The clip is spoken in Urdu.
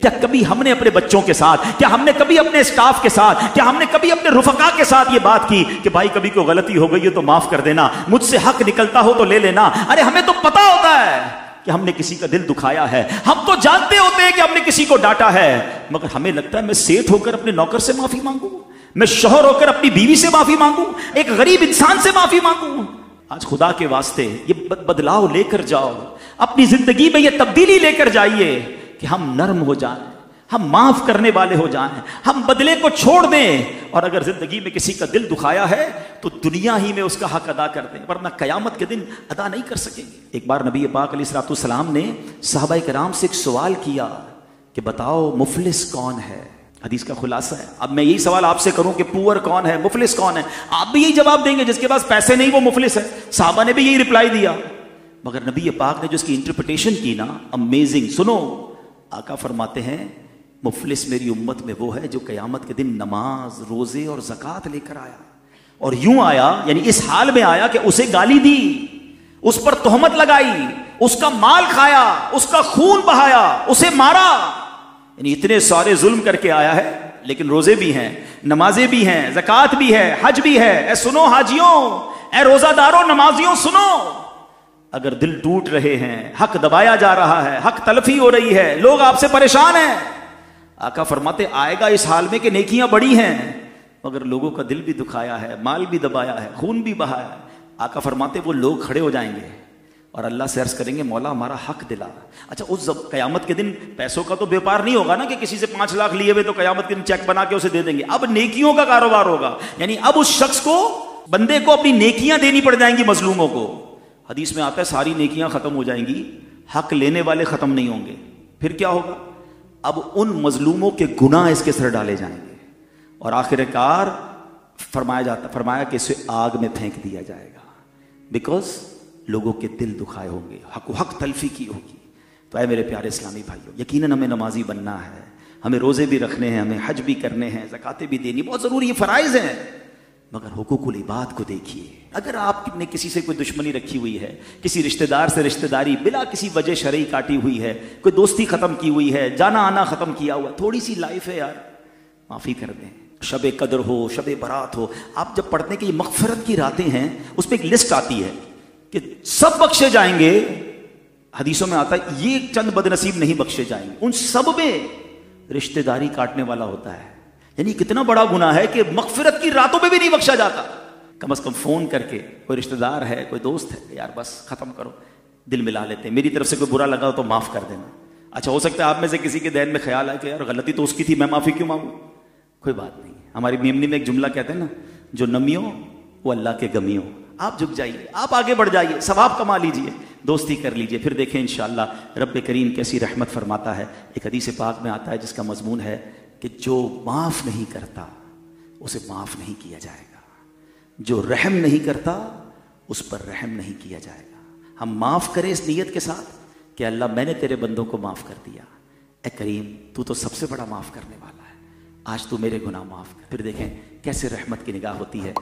کیا کبھی ہم نے اپنے بچوں کے ساتھ، کیا ہم نے کبھی اپنے اسٹاف کے ساتھ، کیا ہم نے کبھی اپنے رفقا کے ساتھ یہ بات کی کہ بھائی کبھی کوئی غلطی ہو گئی ہے تو معاف کر دینا، مجھ سے حق نکلتا ہو تو لے لینا؟ ارے ہمیں تو پتا ہوتا ہے کہ ہم نے کسی کا دل دکھایا ہے، ہم تو جانتے ہوتے ہیں کہ ہم نے کسی کو ڈانٹا ہے، مگر ہمیں لگتا ہے میں سیٹ ہو کر اپنے نوکر سے معافی مانگوں، میں شوہر ہو کر اپنی بیوی سے معافی مانگوں، ایک غریب انسان سے معافی مانگوں۔ آج خدا کے واسطے یہ بدلاؤ لے کر جاؤ، اپنی زندگی میں یہ تبدیلی لے کر جائیے کہ ہم نرم ہو جائیں، ہم معاف کرنے والے ہو جائیں، ہم بدلے کو چھوڑ دیں، اور اگر زندگی میں کسی کا دل دکھایا ہے تو دنیا ہی میں اس کا حق ادا کر دیں، ورنہ قیامت کے دن ادا نہیں کر سکیں گے۔ ایک بار نبی پاک علیہ الصلوۃ والسلام نے صحابہ کرام سے ایک سوال کیا کہ بتاؤ مفلس کون ہے؟ حدیث کا خلاصہ ہے۔ اب میں یہی سوال آپ سے کروں کہ پور کون ہے، مفلس کون ہے؟ آپ بھی یہی جواب دیں گے، جس کے پاس پیسے نہیں وہ مفلس ہے۔ صحابہ نے بھی یہی رپلائی دیا، مگر نبی پاک نے جو اس کی انٹرپریٹیشن کی نا، امیزنگ۔ سنو، آقا فرماتے ہیں مفلس میری امت میں وہ ہے جو قیامت کے دن نماز، روزے اور زکوٰۃ لے کر آیا، اور یوں آیا، یعنی اس حال میں آیا کہ اسے گالی دی، اس پر تہمت لگائی، اس کا مال کھایا، اس کا خون بہایا، اسے مارا، یعنی اتنے سارے ظلم کر کے آیا ہے، لیکن روزے بھی ہیں، نمازیں بھی ہیں، زکوٰۃ بھی ہے، حج بھی ہے۔ اے سنو حاجیوں، اے روزہ داروں، نمازیوں، سنو، اگر دل ٹوٹ رہے ہیں، حق دبایا جا رہا ہے، حق تلفی ہو رہی ہے، لوگ آپ سے پریشان ہیں، آقا فرماتے آئے گا اس حال میں کہ نیکیاں بڑی ہیں مگر لوگوں کا دل بھی دکھایا ہے، مال بھی دبایا ہے، خون بھی بہایا ہے۔ آقا فرماتے وہ لوگ کھڑے ہو جائیں گے اور اللہ سے عرض کریں گے مولا ہمارا حق دلا۔ اچھا، اس قیامت کے دن پیسوں کا تو بیپار نہیں ہوگا نا کہ کسی سے 5 لاکھ لیے ہوئے تو قیامت کے دن چیک بنا کے اسے دے دیں گے، اب نیکیوں کا کاروبار ہوگا، یعنی اب اس شخص کو، بندے کو اپنی نیکیاں دینی پڑ جائیں گی مظلوموں کو۔ حدیث میں آتا ہے ساری نیکیاں ختم ہو جائیں گی، حق لینے والے ختم نہیں ہوں گے، پھر کیا ہوگا؟ اب ان مظلوموں کے گناہ اس کے سر ڈالے جائیں گے، اور آخر کار فرمایا کہ اسے آگ میں پھینک دیا جائے گا، بیکاز لوگوں کے دل دکھائے ہوں گے، حق تلفی کی ہوگی۔ تو اے میرے پیارے اسلامی بھائیوں، یقیناً ہمیں نمازی بننا ہے، ہمیں روزے بھی رکھنے ہیں، ہمیں حج بھی کرنے ہیں، زکاتیں بھی دینی بہت ضروری، یہ فرائض ہیں، مگر حقوق العباد کو دیکھیے۔ اگر آپ نے کسی سے کوئی دشمنی رکھی ہوئی ہے، کسی رشتہ دار سے رشتہ داری بلا کسی وجہ شرعی کاٹی ہوئی ہے، کوئی دوستی ختم کی ہوئی ہے، جانا آنا ختم کیا ہوا، تھوڑی سی لائف ہے یار، معافی کر دیں۔ شب قدر ہو، شب برات ہو، آپ جب پڑھتے ہیں کہ یہ مغفرت کی راتیں ہیں، اس پہ ایک لسٹ آتی ہے کہ سب بخشے جائیں گے، حدیثوں میں آتا ہے یہ چند بد نصیب نہیں بخشے جائیں گے، ان سب میں رشتہ داری کاٹنے والا ہوتا ہے، یعنی کتنا بڑا گناہ ہے کہ مغفرت کی راتوں میں بھی نہیں بخشا جاتا۔ کم از کم فون کر کے کوئی رشتہ دار ہے، کوئی دوست ہے، یار بس ختم کرو، دل ملا لیتے ہیں، میری طرف سے کوئی برا لگا ہو تو معاف کر دینا۔ اچھا، ہو سکتا ہے آپ میں سے کسی کے ذہن میں خیال ہے کہ یار غلطی تو اس کی تھی، میں معافی کیوں مانگوں؟ کوئی بات نہیں، ہماری میمنی میں ایک جملہ کہتے ہیں نا، جو نمیوں وہ اللہ کے گمیوں۔ آپ جھک جائیے، آپ آگے بڑھ جائیے، ثواب کما لیجئے، دوستی کر لیجئے، پھر دیکھیں انشاءاللہ رب کریم کیسی رحمت فرماتا ہے۔ ایک حدیث پاک میں آتا ہے جس کا مضمون ہے کہ جو معاف نہیں کرتا اسے معاف نہیں کیا جائے گا، جو رحم نہیں کرتا اس پر رحم نہیں کیا جائے گا۔ ہم معاف کریں اس نیت کے ساتھ کہ اللہ میں نے تیرے بندوں کو معاف کر دیا، اے کریم تو سب سے بڑا معاف کرنے والا ہے، آج تو میرے گناہ معاف کر، پھر دیکھیں کیسے رحمت کی نگاہ ہوتی ہے۔